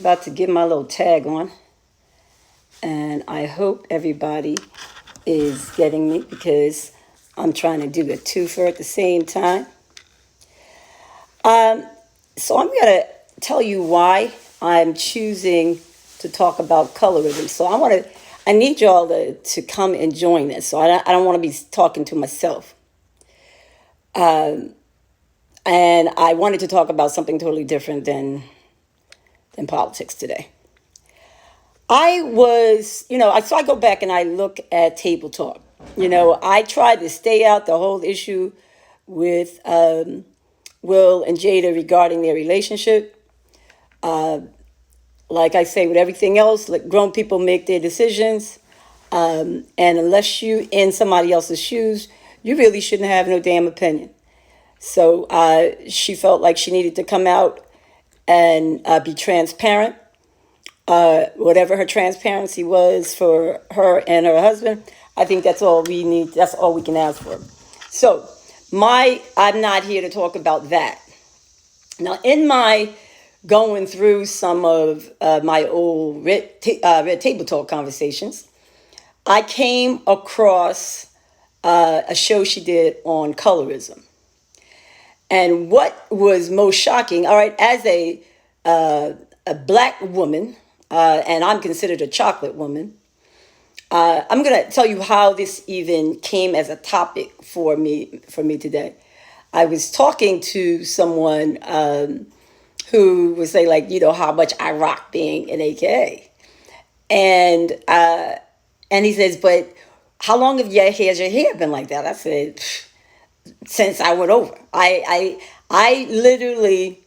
about to get my little tag on, and I hope everybody is getting me because I'm trying to do a twofer at the same time. So I'm going to tell you why I'm choosing to talk about colorism. So I need y'all to come and join this. So I don't want to be talking to myself. And I wanted to talk about something totally different than politics today. I go back and I look at table talk. I tried to stay out the whole issue with Will and Jada regarding their relationship. Like I say, with everything else, let grown people make their decisions. And unless you in somebody else's shoes, you really shouldn't have no damn opinion. So she felt like she needed to come out and be transparent. Whatever her transparency was for her and her husband, I think that's all we need. That's all we can ask for. So I'm not here to talk about that. Now, in my going through some of my old Red Table Talk conversations, I came across a show she did on colorism. And what was most shocking, all right, as a black woman, and I'm considered a chocolate woman, I'm going to tell you how this even came as a topic for me today. I was talking to someone who would say, like, how much I rock being an AKA. And he says, but how long has your hair been like that? I said, since I went over. I literally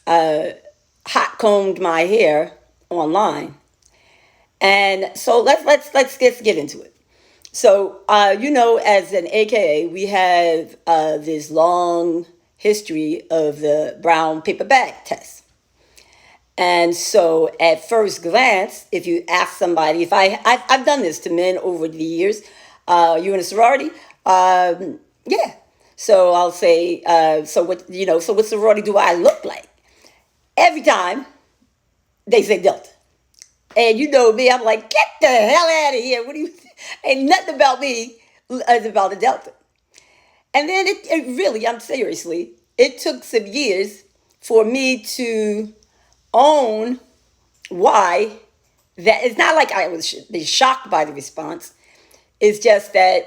hot combed my hair online. And so let's get into it. So as an AKA, we have this long history of the brown paper bag test. And so at first glance, if you ask somebody, I've done this to men over the years, you in a sorority? Yeah. So I'll say, so what sorority do I look like? Every time they say Delta. And you know me, I'm like, get the hell out of here. What do you ain't nothing about me is about the Delta. And then it really, it took some years for me to own why that. It's not like I was shocked by the response. It's just that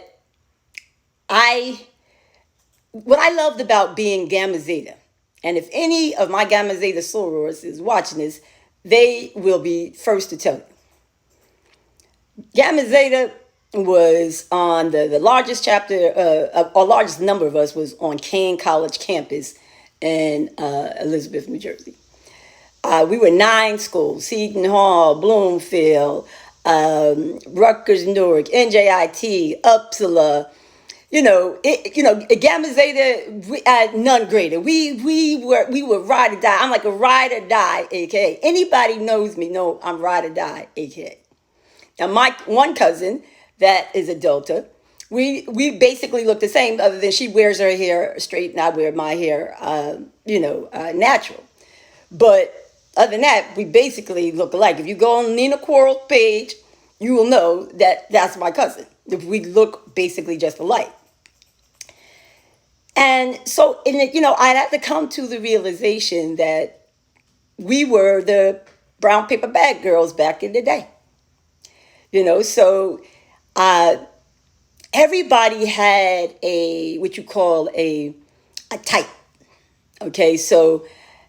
what I loved about being Gamma Zeta, and if any of my Gamma Zeta sorors is watching this, they will be first to tell you. Gamma Zeta was on the largest chapter, or largest number of us was on Kane College campus in Elizabeth, New Jersey. We were 9 schools: Seton Hall, Bloomfield, Rutgers, Newark, NJIT, Uppsala. Gamma Zeta, none greater. We were ride or die. I'm like a ride or die, AKA. Anybody knows me, know I'm ride or die, AKA. Now, my one cousin that is a Delta, we basically look the same, other than she wears her hair straight and I wear my hair, natural. But other than that, we basically look alike. If you go on Nina Quarles' page, you will know that that's my cousin. If we look basically just alike. And so, I'd have to come to the realization that we were the brown paper bag girls back in the day. So everybody had what you call a type. Okay, so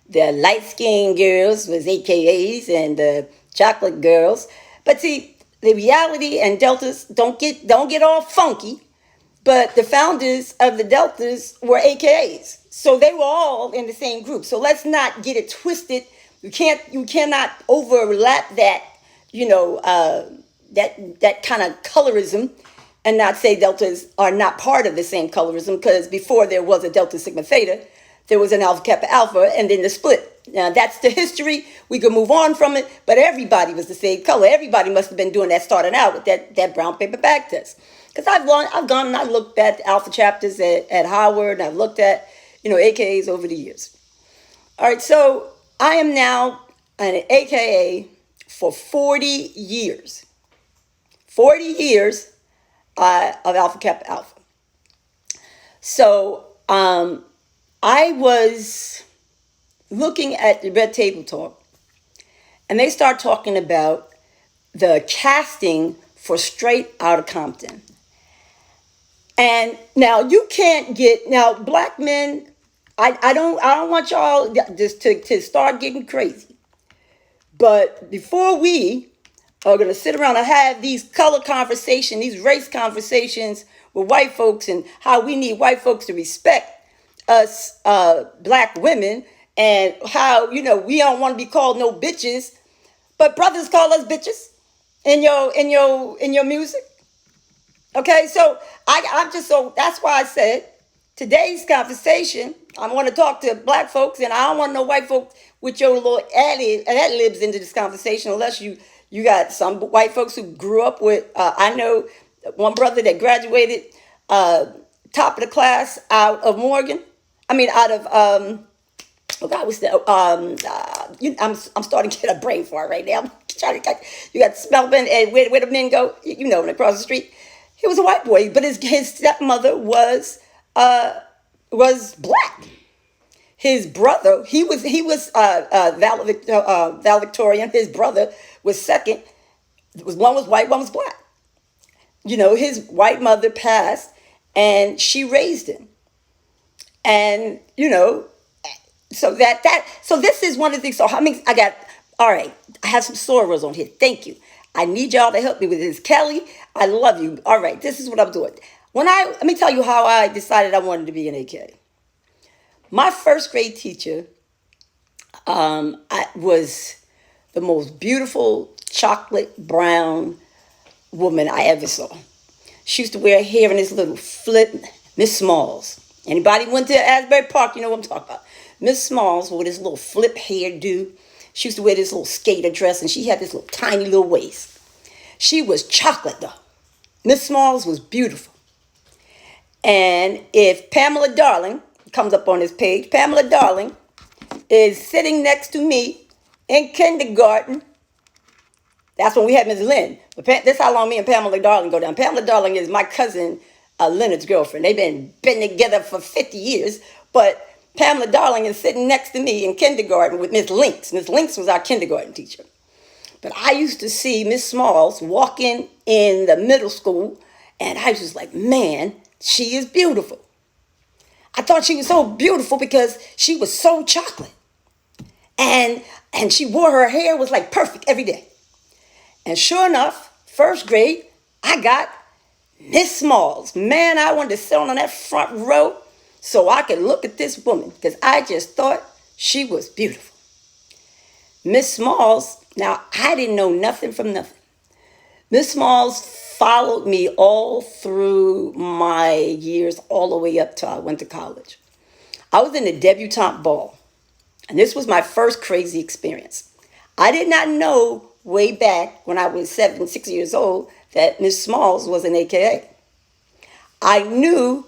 the light-skinned girls was AKAs and the chocolate girls. But see, the reality and Deltas don't get all funky. But the founders of the Deltas were AKAs. So they were all in the same group. So let's not get it twisted. You cannot overlap that, that kind of colorism and not say Deltas are not part of the same colorism, because before there was a Delta Sigma Theta, there was an Alpha Kappa Alpha and then the split. Now that's the history. We could move on from it, but everybody was the same color. Everybody must have been doing that starting out with that brown paper bag test. Because I've gone and I looked at alpha chapters at Howard, and I've looked at, AKAs over the years. All right, so I am now an AKA for 40 years. 40 years of Alpha Kappa Alpha. So I was looking at the Red Table Talk, and they start talking about the casting for Straight Outta Compton. And now you can't get, now black men, I don't want y'all just to start getting crazy. But before we are going to sit around and have these color conversations, these race conversations with white folks, and how we need white folks to respect us black women, and how, we don't want to be called no bitches, but brothers call us bitches in your music. Okay, so I'm just, so that's why I said today's conversation, I want to talk to black folks, and I don't want no white folks with your little ad libs into this conversation, unless you got some white folks who grew up with, I know one brother that graduated top of the class out of Morgan. I mean, out of, oh God, what's that? I'm starting to get a brain fart right now. I'm trying to, you got Spelman, and where the men go, across the street. He was a white boy, but his stepmother was black. His brother, he was valedictorian. His brother was second. One was white, one was black. His white mother passed, and she raised him. And so so this is one of the things. So how many? All right. I have some sorors on here. Thank you. I need y'all to help me with this. Kelly, I love you. All right, this is what I'm doing. Let me tell you how I decided I wanted to be an AK. My first grade teacher was the most beautiful chocolate brown woman I ever saw. She used to wear hair in this little flip, Miss Smalls. Anybody went to Asbury Park, you know what I'm talking about. Miss Smalls with this little flip hairdo. She used to wear this little skater dress, and she had this little tiny little waist. She was chocolate, though. Miss Smalls was beautiful. And if Pamela Darling comes up on this page, Pamela Darling is sitting next to me in kindergarten. That's when we had Miss Lynn. But this is how long me and Pamela Darling go down. Pamela Darling is my cousin Leonard's girlfriend. They've been together for 50 years, but Pamela Darling is sitting next to me in kindergarten with Miss Links. Miss Links was our kindergarten teacher. But I used to see Miss Smalls walking in the middle school, and I was just like, man, she is beautiful. I thought she was so beautiful because she was so chocolate. And she wore her hair was like perfect every day. And sure enough, first grade, I got Miss Smalls. Man, I wanted to sit on that front row so I could look at this woman, because I just thought she was beautiful. Miss Smalls, now I didn't know nothing from nothing. Miss Smalls followed me all through my years, all the way up till I went to college. I was in the debutante ball, and this was my first crazy experience. I did not know way back when I was 6 years old that Miss Smalls was an AKA. I knew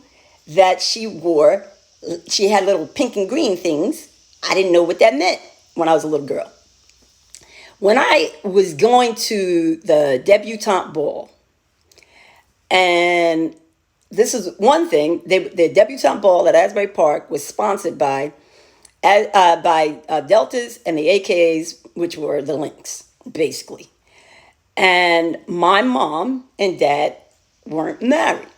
that she had little pink and green things. I didn't know what that meant when I was a little girl. When I was going to the debutante ball, and this is one thing, the debutante ball at Asbury Park was sponsored by Deltas and the AKAs, which were the Lynx, basically. And my mom and dad weren't married.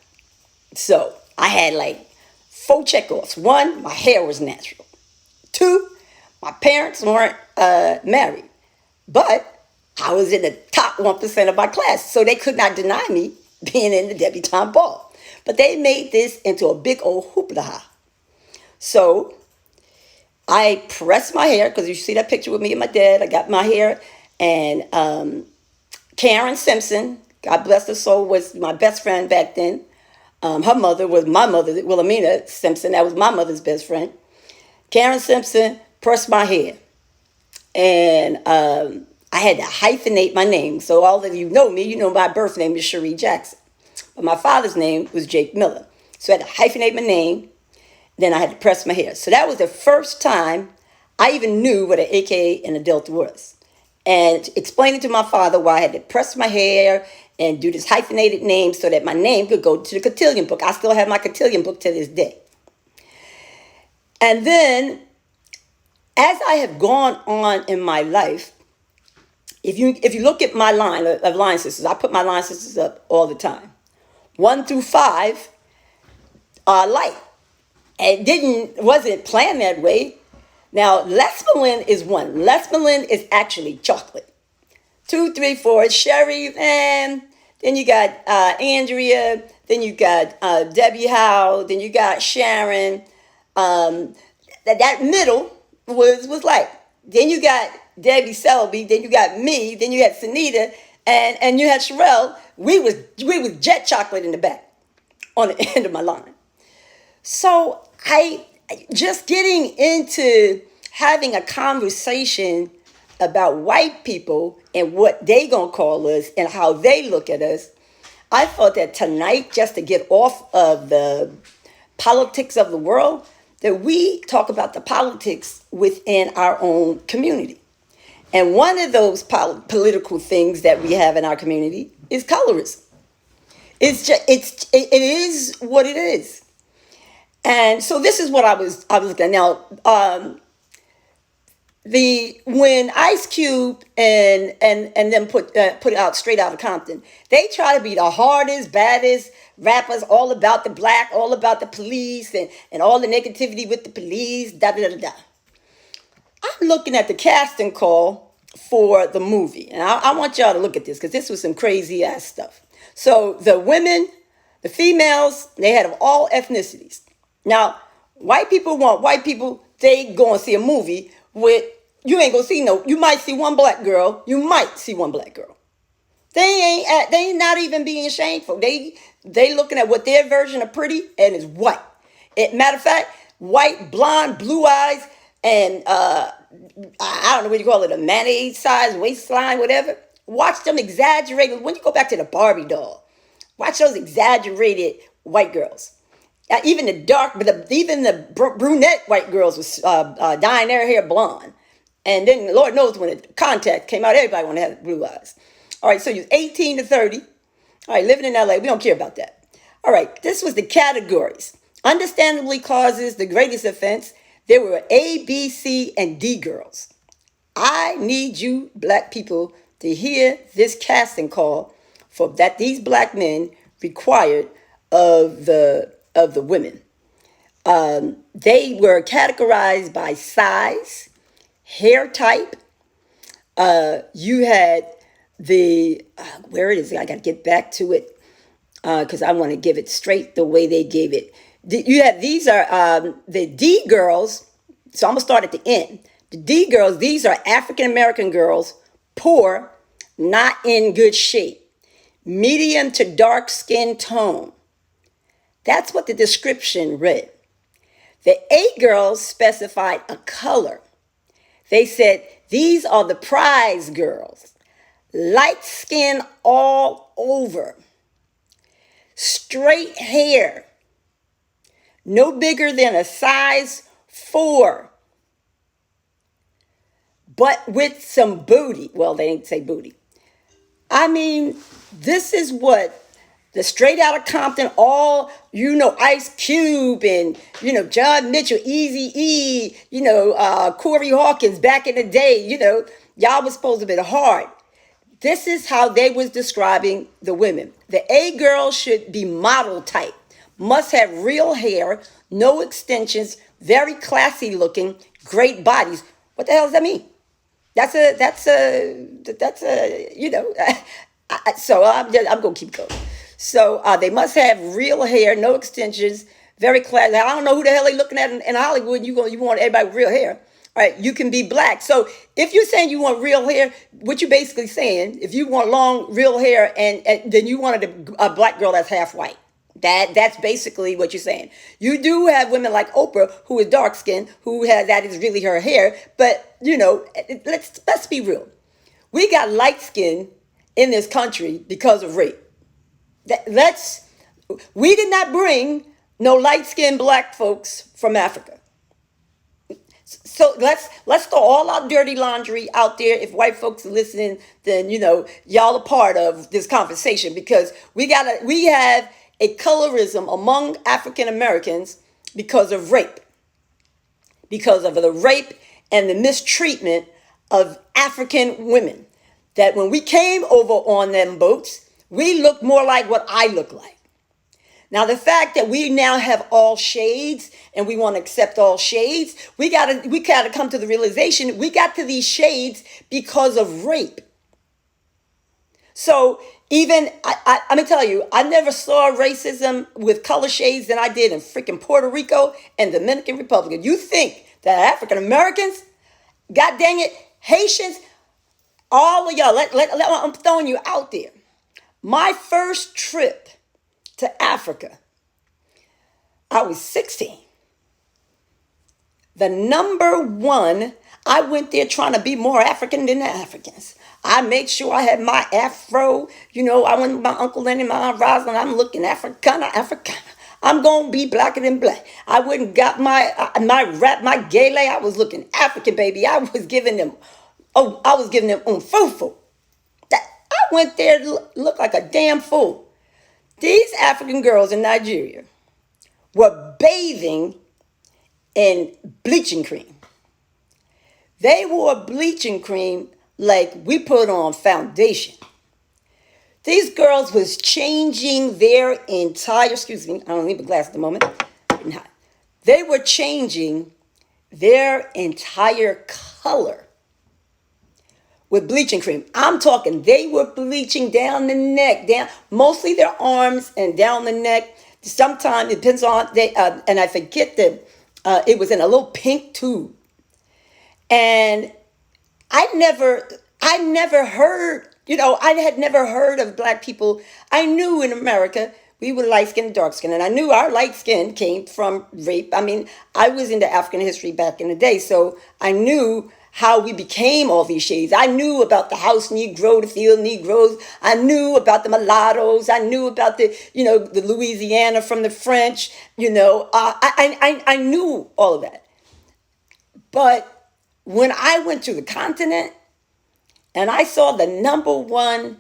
So I had like 4 checkoffs. 1, my hair was natural. 2, my parents weren't married. But I was in the top 1% of my class, so they could not deny me being in the debutante ball. But they made this into a big old hoopla. So I pressed my hair, because you see that picture with me and my dad. I got my hair, and Karen Simpson, God bless her soul, was my best friend back then. Her mother was my mother, Wilhelmina Simpson. That was my mother's best friend. Karen Simpson pressed my hair. And I had to hyphenate my name. So all of you know me, you know my birth name is Cherie Jackson. But my father's name was Jake Miller. So I had to hyphenate my name. Then I had to press my hair. So that was the first time I even knew what an AKA and a Delta was. And explaining to my father why I had to press my hair and do this hyphenated name so that my name could go to the cotillion book. I still have my cotillion book to this day. And then, as I have gone on in my life, if you look at my line of line sisters, I put my line sisters up all the time. 1 through 5 are light. It wasn't planned that way. Now, Lesbian is 1. Lesbian is actually chocolate. 2, 3, 4 is Sherry, and then you got Andrea, then you got Debbie Howe, then you got Sharon. That middle was light. Then you got Debbie Selby, then you got me, then you had Sunita, and you had Sherelle. We was jet chocolate in the back on the end of my line. So I just getting into having a conversation about white people and what they gonna call us and how they look at us. I thought that tonight, just to get off of the politics of the world, that we talk about the politics within our own community. And one of those political things that we have in our community is colorism. It is what it is. And so this is what I was looking at. Now, when Ice Cube and them put it out straight out of Compton, they try to be the hardest, baddest rappers, all about the black, all about the police, and all the negativity with the police, da da da da. I'm looking at the casting call for the movie, and I want y'all to look at this because this was some crazy ass stuff. So the women, the females, they had of all ethnicities. Now, white people want white people. They go and see a movie with, you ain't gonna see you might see one black girl. You might see one black girl. They ain't not even being shameful. They looking at what their version of pretty, and it's white. Matter of fact, white, blonde, blue eyes, and I don't know what you call it, a mayonnaise size waistline, whatever. Watch them exaggerated. When you go back to the Barbie doll, watch those exaggerated white girls. Even the brunette white girls was dyeing their hair blonde. And then Lord knows when the contact came out, everybody wanted to have blue eyes. All right, so you're 18 to 30. All right, living in LA, we don't care about that. All right, this was the categories. Understandably causes the greatest offense. There were A, B, C, and D girls. I need you black people to hear this casting call for that these black men required of the women. They were categorized by size, hair type. You had where it is. I got to get back to it because I want to give it straight the way they gave it. These are the D girls. So I'm gonna start at the end. The D girls. These are African American girls, poor, not in good shape, medium to dark skin tone. That's what the description read. The A girls specified a color. They said, these are the prize girls. Light skin all over. Straight hair. No bigger than a size 4. But with some booty. Well, they didn't say booty. I mean, this is what the straight out of Compton, all, Ice Cube and, John Mitchell, Eazy-E, Corey Hawkins back in the day, y'all was supposed to be hard. This is how they was describing the women. The A girl should be model type, must have real hair, no extensions, very classy looking, great bodies. What the hell does that mean? So I'm going to keep going. So they must have real hair, no extensions, very classy. I don't know who the hell they looking at in Hollywood. And you want everybody with real hair. All right, you can be black. So if you're saying you want real hair, what you're basically saying, if you want long, real hair, and then you wanted a black girl that's half white. That's basically what you're saying. You do have women like Oprah, who is dark skinned, that is really her hair. But, let's be real. We got light skin in this country because of rape. We did not bring no light-skinned black folks from Africa. So let's throw all our dirty laundry out there. If white folks are listening, then y'all are part of this conversation, because we have a colorism among African Americans because of rape, and the mistreatment of African women. That when we came over on them boats, we looked more like what I look like. Now, the fact that we now have all shades and we want to accept all shades, we gotta come to the realization we got to these shades because of rape. So even let me tell you, I never saw racism with color shades than I did in freaking Puerto Rico and Dominican Republic. You think that African Americans, God dang it, Haitians, all of y'all, I'm throwing you out there. My first trip to Africa, I was 16. The number one, I went there trying to be more African than the Africans. I made sure I had my afro. I went with my Uncle Lenny, my Aunt Rosalind. I'm looking Africana. I'm going to be blacker than black. I went and got my rap, my gele. I was looking African, baby. I was giving them umfufu. I went there to look like a damn fool. These African girls in Nigeria were bathing in bleaching cream. They wore bleaching cream like we put on foundation. These girls was changing their entire, excuse me, I don't need a glass at the moment. They were changing their entire color with bleaching cream. I'm talking, they were bleaching down the neck, down mostly their arms and down the neck. Sometimes it depends on and I forget that it was in a little pink tube. And I never heard, I had never heard of black people. I knew in America we were light skin and dark skin, and I knew our light skin came from rape. I mean, I was into African history back in the day, so I knew how we became all these shades. I knew about the house Negro, the field Negroes. I knew about the mulattoes. I knew about the Louisiana from the French. I knew all of that. But when I went to the continent and I saw the number one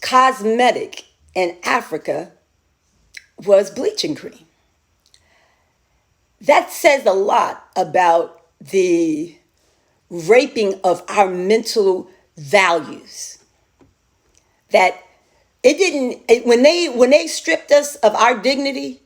cosmetic in Africa was bleaching cream, that says a lot about the raping of our mental values. That when they stripped us of our dignity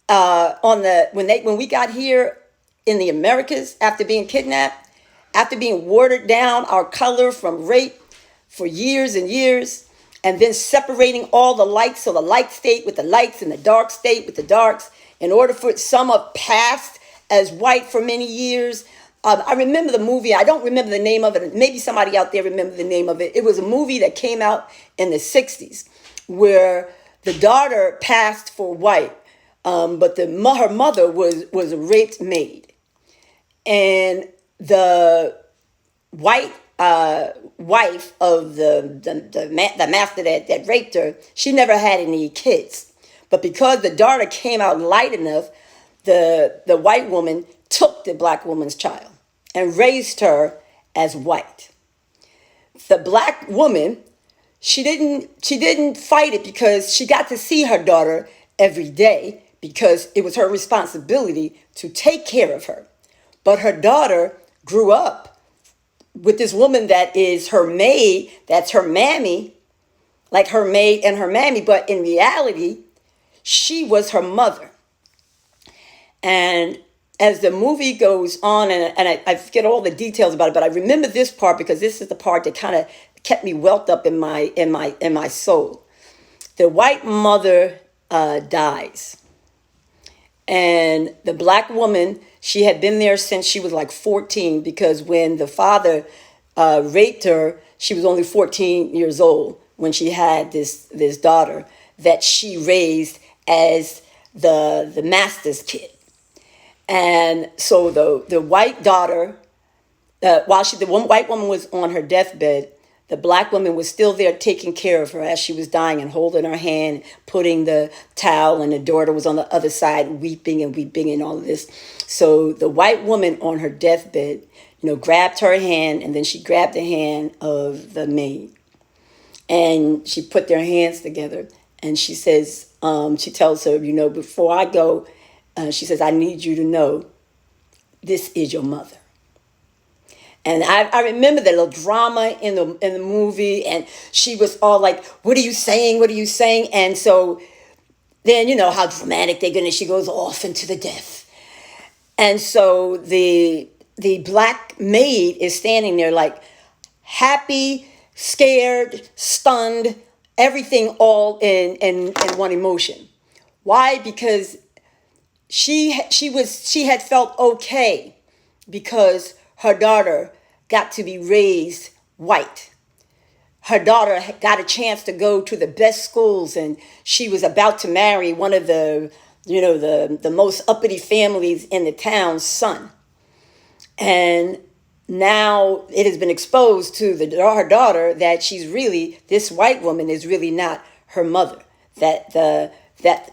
when we got here in the Americas after being kidnapped, after being watered down our color from rape for years and years, and then separating all the lights, so the light state with the lights and the dark state with the darks, in order for some have passed as white for many years. I remember the movie. I don't remember the name of it. Maybe somebody out there remember the name of it. It was a movie that came out in the 60s where the daughter passed for white, but her mother was a raped maid. And the white wife of the master that raped her, she never had any kids. But because the daughter came out light enough, the white woman took the black woman's child and raised her as white. The black woman, she didn't fight it because she got to see her daughter every day because it was her responsibility to take care of her. But her daughter grew up with this woman that is her maid, that's her mammy, like her maid and her mammy, but in reality, she was her mother. And as the movie goes on, and I forget all the details about it, but I remember this part because this is the part that kind of kept me welled up in my soul. The white mother dies, and the black woman, she had been there since she was like 14, because when the father raped her, she was only 14 years old when she had this daughter that she raised as the master's kid. And so the white daughter, while the one white woman was on her deathbed, The black woman was still there taking care of her as she was dying and holding her hand, putting the towel, and the daughter was on the other side weeping and all of this. So the white woman on her deathbed, grabbed her hand, and then she grabbed the hand of the maid. And she put their hands together, and she says, she tells her, before I go, she says, I need you to know this is your mother. And I remember the little drama in the movie, and she was all like, what are you saying? What are you saying? And so then, how dramatic they're going to, she goes off into the death. And so the black maid is standing there like happy, scared, stunned, everything all in one emotion. Why? Because she had felt okay because her daughter got to be raised white. Her daughter got a chance to go to the best schools, and she was about to marry one of the most uppity families in the town's son. And now it has been exposed to her daughter that this white woman is really not her mother. That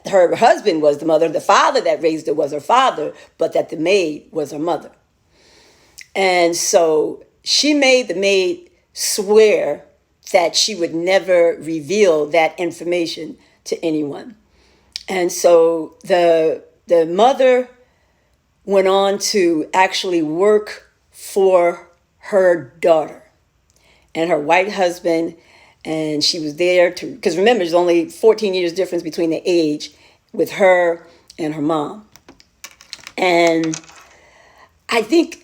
her husband was the mother, the father that raised her was her father, but that the maid was her mother. And so she made the maid swear that she would never reveal that information to anyone. And so the mother went on to actually work for her daughter and her white husband. And she was there because remember, there's only 14 years difference between the age with her and her mom. And I think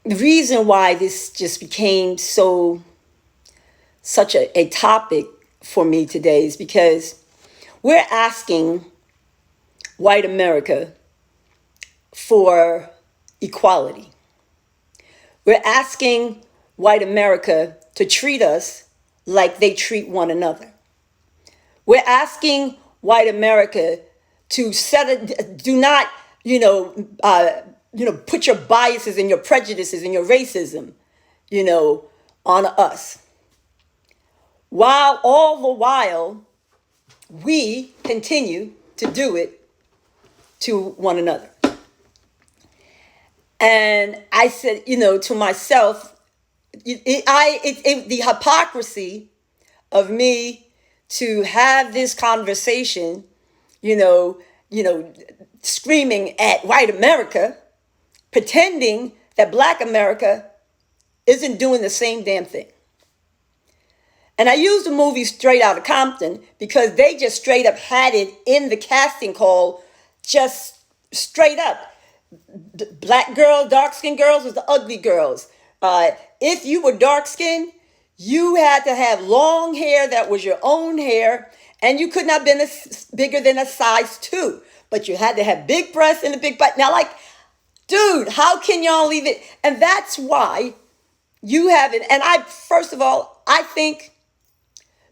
the reason why this just became such a topic for me today is because we're asking white America for equality. We're asking white America to treat us like they treat one another. We're asking white America to do not, put your biases and your prejudices and your racism, on us. All the while, we continue to do it to one another. And I said, to myself, the hypocrisy of me to have this conversation, screaming at white America, pretending that black America isn't doing the same damn thing. And I used the movie Straight Outta Compton because they just straight up had it in the casting call, just straight up. Black girls, dark-skinned girls was the ugly girls. If you were dark-skinned, you had to have long hair that was your own hair, and you could not have been bigger than a size 2. But you had to have big breasts and a big butt. Now, dude, how can y'all leave it? And that's why you have it. And first of all, I think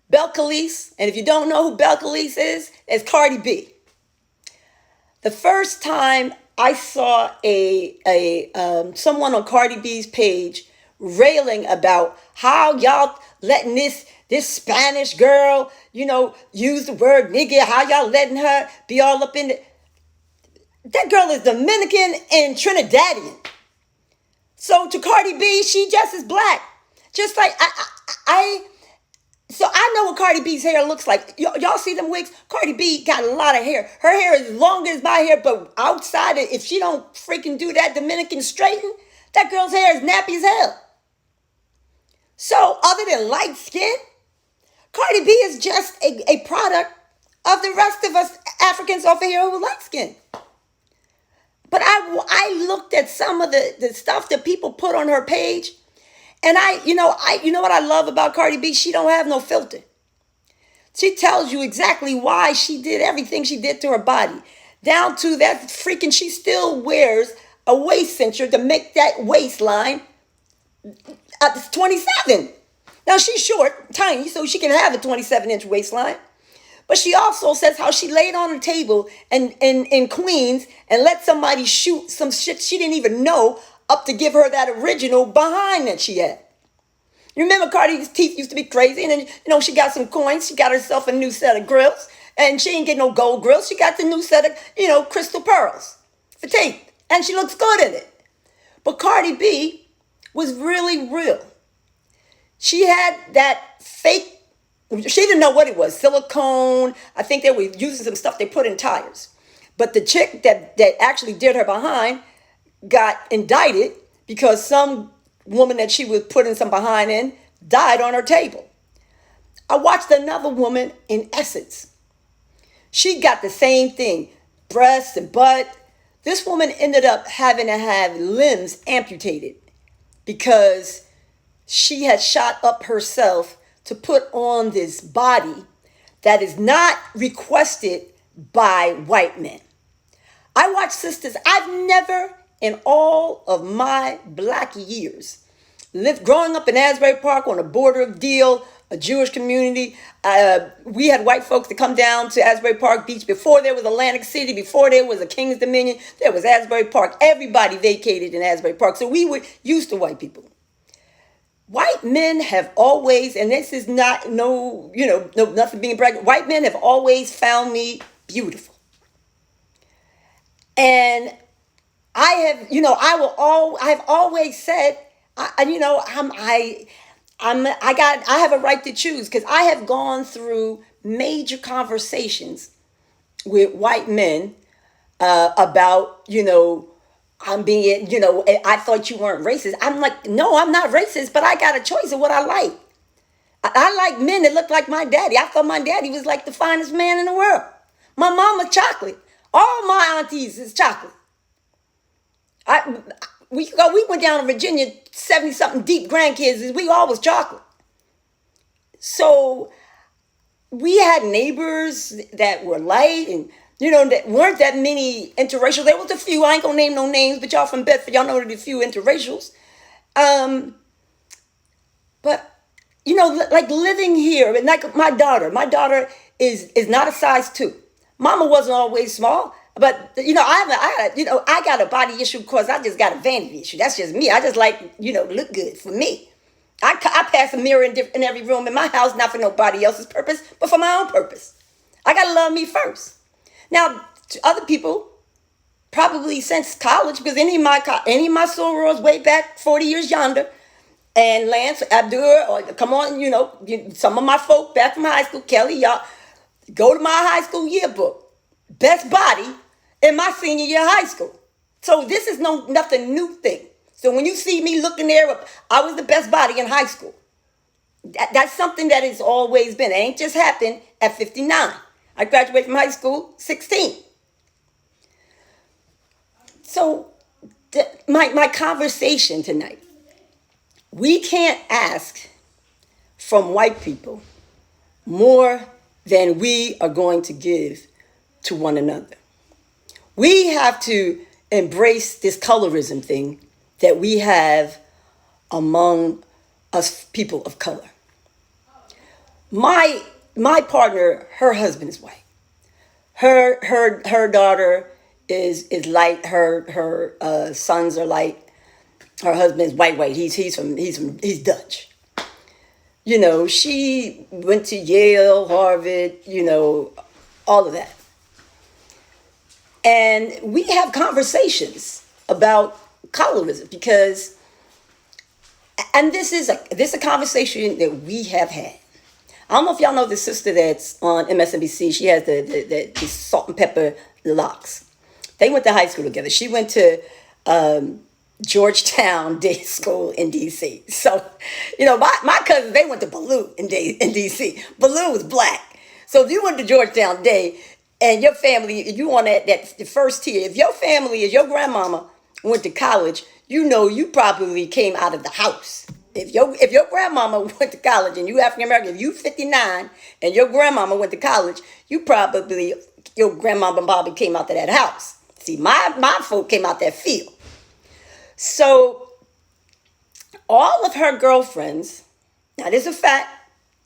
Belle Calise, and if you don't know who Belle Calise is, it's Cardi B. The first time I saw someone on Cardi B's page railing about how y'all letting this Spanish girl, use the word nigga, how y'all letting her be all up in it. That girl is Dominican and Trinidadian. So to Cardi B, she just is black. Just like So I know what Cardi B's hair looks like. Y'all see them wigs? Cardi B got a lot of hair. Her hair is as long as my hair, but outside, if she don't freaking do that Dominican straighten, that girl's hair is nappy as hell. So other than light skin, Cardi B is just a product of the rest of us Africans over here who are light skin. But I looked at some of the stuff that people put on her page, and you know what I love about Cardi B? She don't have no filter. She tells you exactly why she did everything she did to her body. Down to that freaking, she still wears a waist cincher to make that waistline 27. Now she's short, tiny, so she can have a 27-inch waistline. But she also says how she laid on a table in Queens and let somebody shoot some shit she didn't even know up to give her that original behind that she had. You remember Cardi's teeth used to be crazy, and then she got some coins. She got herself a new set of grills, and she didn't get no gold grills. She got the new set of crystal pearls for teeth, and she looks good in it. But Cardi B was really real. She had that fake. She didn't know what it was. Silicone. I think they were using some stuff they put in tires. But the chick that actually did her behind got indicted because some woman that she was putting some behind in died on her table. I watched another woman in Essence. She got the same thing, breasts and butt. This woman ended up having to have limbs amputated because she had shot up herself to put on this body that is not requested by white men. I watch sisters. I've never in all of my black years growing up in Asbury Park on the border of Deal, a Jewish community. We had white folks that come down to Asbury Park Beach before there was Atlantic City, before there was a King's Dominion. There was Asbury Park. Everybody vacated in Asbury Park. So we were used to white people. White men have always, and this is not nothing being bragged. White men have always found me beautiful, and I have always said, I have a right to choose because I have gone through major conversations with white men about I'm being, I thought you weren't racist. I'm like, no, I'm not racist, but I got a choice of what I like. I like men that look like my daddy. I thought my daddy was like the finest man in the world. My mama's chocolate. All my aunties is chocolate. We went down to Virginia, 70-something deep grandkids, we all was chocolate. So we had neighbors that were light and that weren't that many interracial. There was a few. I ain't gonna name no names, but y'all from Bedford, y'all know the few interracials. But like living here, and like my daughter is not a size 2. Mama wasn't always small, but I got a body issue because I just got a vanity issue. That's just me. I just like look good for me. I pass a mirror in every room in my house, not for nobody else's purpose, but for my own purpose. I gotta love me first. Now, to other people, probably since college, because any of my sorors way back 40 years yonder, and Lance, Abdur, or come on, some of my folk back from high school, Kelly, y'all, go to my high school yearbook. Best body in my senior year of high school. So this is nothing new thing. So when you see me looking there, I was the best body in high school. That's something that has always been. It ain't just happened at 59. I graduated from high school 16. So my conversation tonight, we can't ask from white people more than we are going to give to one another. We have to embrace this colorism thing that we have among us people of color. My partner, her husband is white. Her daughter is light. Her sons are light. Her husband is white. He's Dutch. She went to Yale, Harvard. All of that. And we have conversations about colorism because, and this is a conversation that we have had. I don't know if y'all know the sister that's on MSNBC. She has the salt and pepper locks. They went to high school together. She went to Georgetown Day School in D.C. So, my cousins, they went to Ballou in D.C. Ballou was black. So if you went to Georgetown Day and your family, you on that the first tier, if your family, if your grandmama went to college, you probably came out of the house. If your grandmama went to college and you African American, if you 59 and your grandmama went to college, your grandmama probably came out of that house. See, my folk came out that field. So all of her girlfriends, now this is a fact,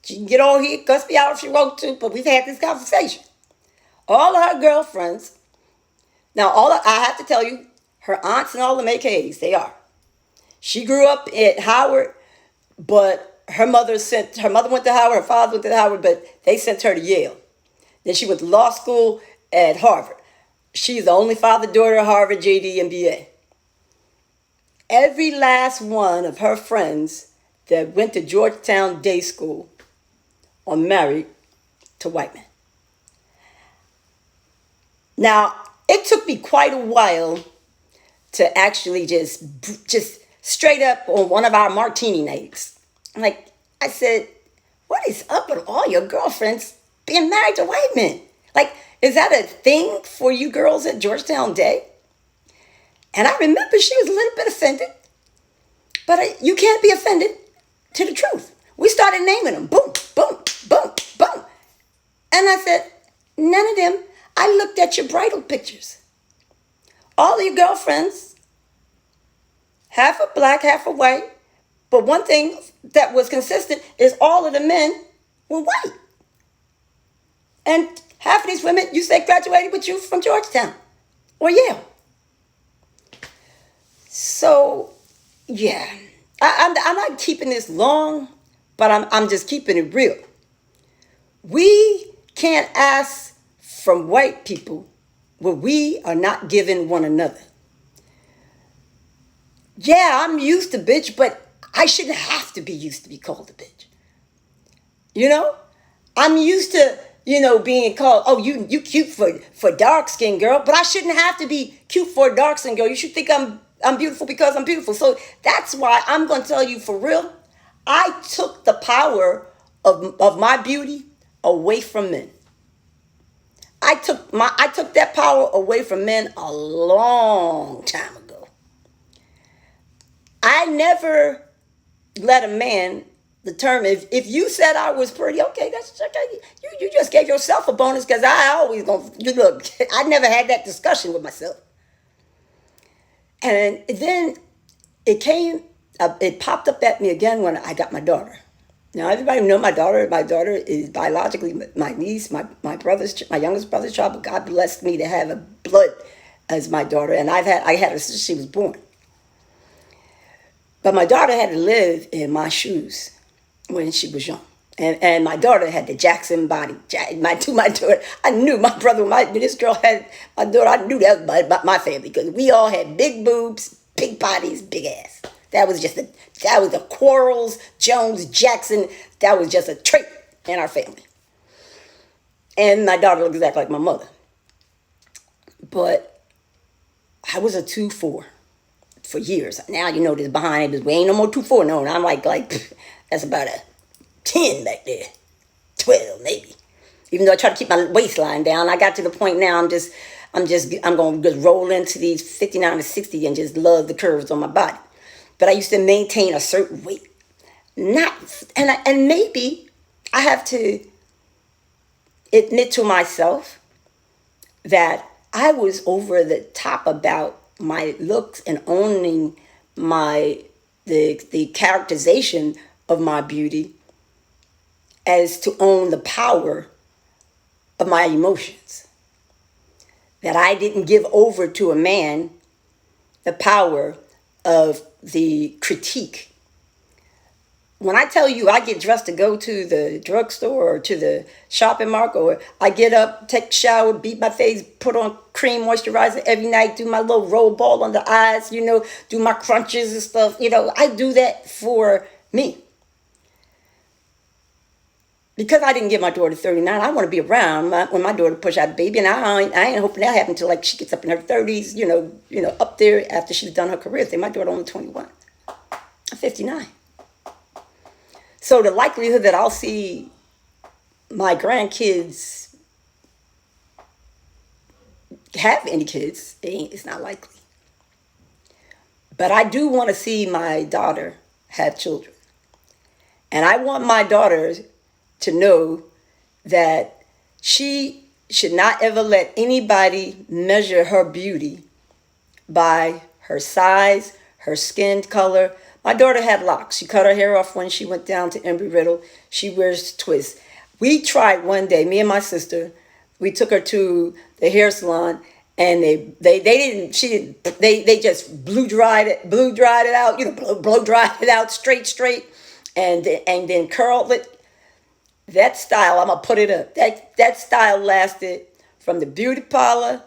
she can get all here, cuss me out if she wants to, but we've had this conversation. All of her girlfriends, now I have to tell you, her aunts and all them AKs, they are. She grew up at Howard, but her mother went to Howard, her father went to Howard, but they sent her to Yale. Then she went to law school at Harvard. She's the only father-daughter of Harvard, JD, and BA. Every last one of her friends that went to Georgetown Day School are married to white men. Now, it took me quite a while to actually just straight up on one of our martini nights. Like, I said, what is up with all your girlfriends being married to white men? Like, is that a thing for you girls at Georgetown Day? And I remember she was a little bit offended. But you can't be offended to the truth. We started naming them. Boom, boom, boom, boom. And I said, none of them. I looked at your bridal pictures. All of your girlfriends, half are black, half are white. But one thing that was consistent is all of the men were white. And half of these women, you said, graduated with you from Georgetown or Yale. So, yeah, I'm not keeping this long, but I'm just keeping it real. We can't ask from white people what we are not giving one another. Yeah, I'm used to bitch, but I shouldn't have to be used to be called a bitch. You know? I'm used to, being called, oh, you cute for dark-skinned girl, but I shouldn't have to be cute for a dark-skinned girl. You should think I'm beautiful because I'm beautiful. So that's why I'm going to tell you for real, I took the power of my beauty away from men. I took that power away from men a long time ago. I never let a man determine if you said I was pretty. Okay, that's okay. You just gave yourself a bonus because I always gonna. You look. I never had that discussion with myself. And then it popped up at me again when I got my daughter. Now everybody know my daughter. My daughter is biologically my niece, my youngest brother's child. But God blessed me to have a blood as my daughter, and I had her since she was born. But my daughter had to live in my shoes when she was young. And my daughter had the Jackson body. My daughter, I knew my brother, when this girl had my daughter, I knew that was my family because we all had big boobs, big bodies, big ass. That was the Quarles, Jones, Jackson. That was just a trait in our family. And my daughter looked exactly like my mother. But I was a 2'4" for years. Now this behind it. We ain't no more 2'4" no. And I'm like that's about a 10 back there, 12 maybe. Even though I try to keep my waistline down, I got to the point now I'm going to just roll into these 59 to 60 and just love the curves on my body. But I used to maintain a certain weight. And maybe I have to admit to myself that I was over the top about my looks and owning the characterization of my beauty as to own the power of my emotions. That I didn't give over to a man the power of the critique. When I tell you I get dressed to go to the drugstore or to the shopping mart, or I get up, take a shower, beat my face, put on cream moisturizer every night, do my little roll ball on the eyes, do my crunches and stuff, I do that for me. Because I didn't get my daughter 39, I want to be around when my daughter push out a baby, and I ain't hoping that happens until she gets up in her 30s, up there after she's done her career thing. My daughter only 21. I'm 59. So the likelihood that I'll see my grandkids have any kids, it's not likely. But I do want to see my daughter have children. And I want my daughter to know that she should not ever let anybody measure her beauty by her size, her skin color. My daughter had locks. She cut her hair off when she went down to Embry-Riddle. She wears twists. We tried one day, me and my sister, we took her to the hair salon, and they just blow dried it out, blow dried it out straight. and then curl it. That style, I'm gonna put it up. That style lasted from the beauty parlor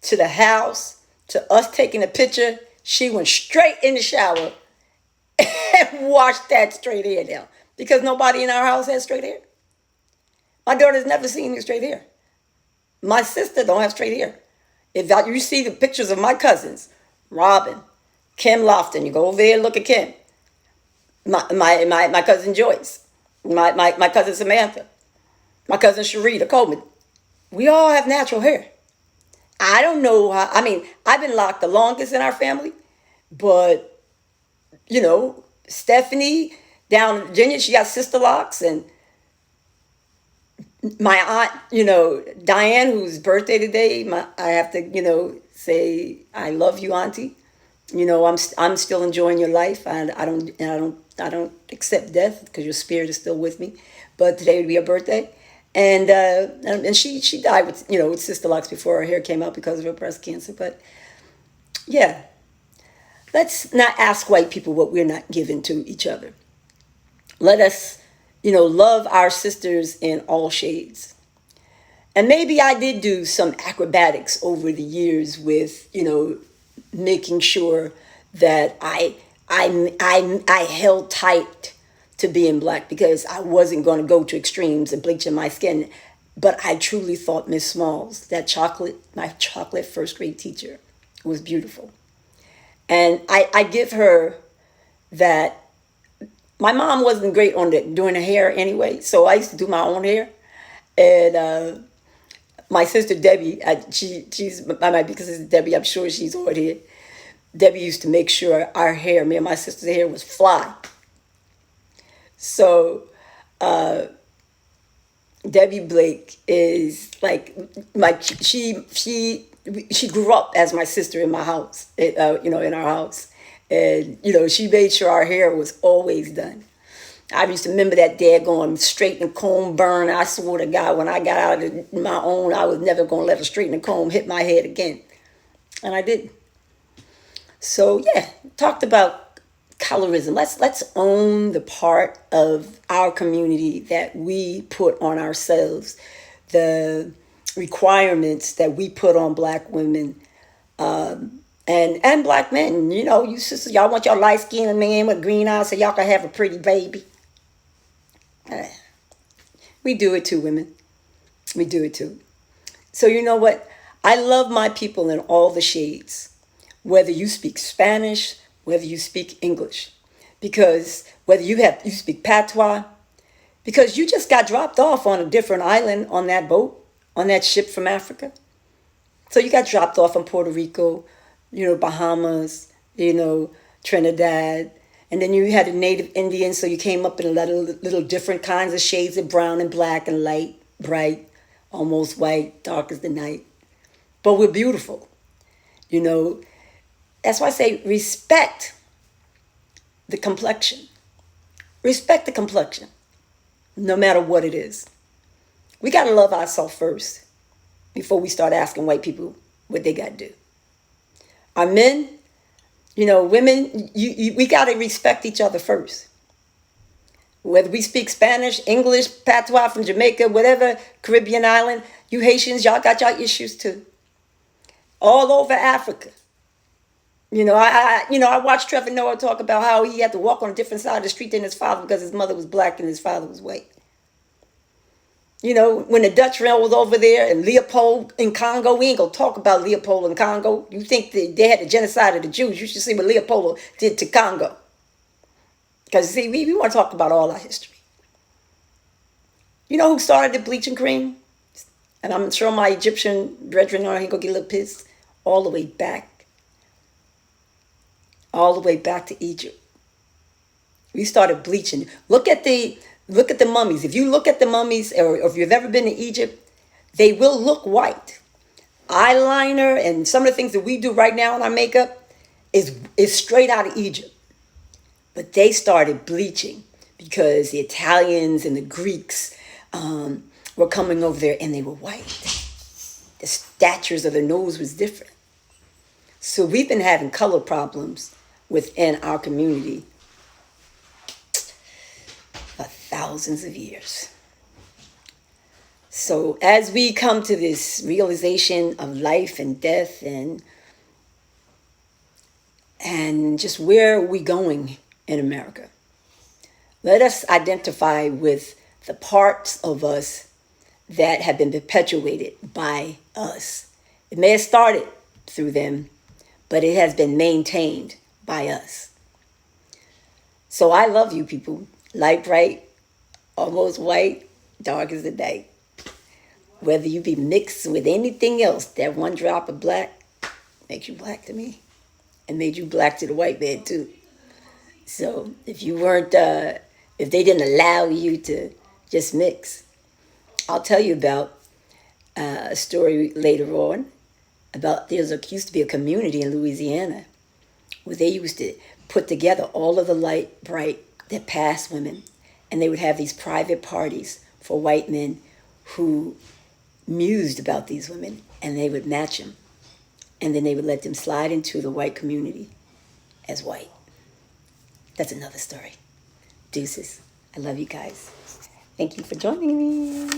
to the house to us taking a picture. She went straight in the shower and washed that straight hair down because nobody in our house has straight hair. My daughter's never seen me straight hair. My sister don't have straight hair. If you see the pictures of my cousins, Robin, Kim Lofton, you go over there and look at Kim. My cousin Joyce, my cousin Samantha, my cousin Sharita Coleman. We all have natural hair. I don't know how, I mean, I've been locked the longest in our family, but, Stephanie down in Virginia, she got sister locks, and my aunt, Diane, whose birthday today, I have to, say I love you, Auntie. I'm still enjoying your life, and I don't accept death because your spirit is still with me. But today would be her birthday, and she died with sister locks before her hair came out because of her breast cancer. But yeah, let's not ask white people what we're not giving to each other. Let us, love our sisters in all shades. And maybe I did do some acrobatics over the years with, making sure that I held tight to being black because I wasn't going to go to extremes and bleaching my skin. But I truly thought Miss Smalls, my chocolate first grade teacher, was beautiful. And I give her that. My mom wasn't great on doing her hair anyway, so I used to do my own hair. And my sister Debbie, she's my big sister Debbie. I'm sure she's on here. Debbie used to make sure our hair, me and my sister's hair, was fly. So Debbie Blake is like she grew up as my sister in my house, in our house. And, she made sure our hair was always done. I used to remember that dad going straight and comb burn. I swore to God, when I got out of my own, I was never going to let a straight and comb hit my head again. And I didn't. So, yeah, talked about colorism. Let's own the part of our community that we put on ourselves, the requirements that we put on black women, and black men. You sisters, y'all want your light-skinned man with green eyes so y'all can have a pretty baby. We do it too, women. We do it too. So you know what? I love my people in all the shades, whether you speak Spanish, whether you speak English, because whether you speak patois, because you just got dropped off on a different island on that boat, on that ship from Africa. So you got dropped off in Puerto Rico, Bahamas, Trinidad. And then you had a native Indian, so you came up in a little different kinds of shades of brown and black and light, bright, almost white, dark as the night. But we're beautiful. That's why I say respect the complexion. Respect the complexion, no matter what it is. We got to love ourselves first before we start asking white people what they got to do. Our men, women, we got to respect each other first. Whether we speak Spanish, English, patois from Jamaica, whatever Caribbean island, you Haitians, y'all got y'all issues too. All over Africa. I watched Trevor Noah talk about how he had to walk on a different side of the street than his father because his mother was black and his father was white. When the Dutch was over there and Leopold in Congo, we ain't gonna talk about Leopold in Congo. You think they had the genocide of the Jews? You should see what Leopold did to Congo. Because see, we want to talk about all our history. You know who started the bleaching cream? And I'm sure my Egyptian brethren are going to get a little pissed. All the way back to Egypt. We started bleaching. Look at the mummies. If you look at the mummies, or if you've ever been to Egypt, they will look white. Eyeliner and some of the things that we do right now in our makeup is straight out of Egypt. But they started bleaching because the Italians and the Greeks were coming over there and they were white. The statures of their nose was different. So we've been having color problems within our community thousands of years. So as we come to this realization of life and death and just where are we going in America, let us identify with the parts of us that have been perpetuated by us. It may have started through them, but it has been maintained by us. So I love you people. Light bright, almost white, dark as the night. Whether you be mixed with anything else, that one drop of black makes you black to me. And made you black to the white man too. So if you weren't, if they didn't allow you to just mix, I'll tell you about a story later on about used to be a community in Louisiana where they used to put together all of the light, bright, that passed women, and they would have these private parties for white men who mused about these women, and they would match them, and then they would let them slide into the white community as white. That's another story. Deuces. I love you guys. Thank you for joining me.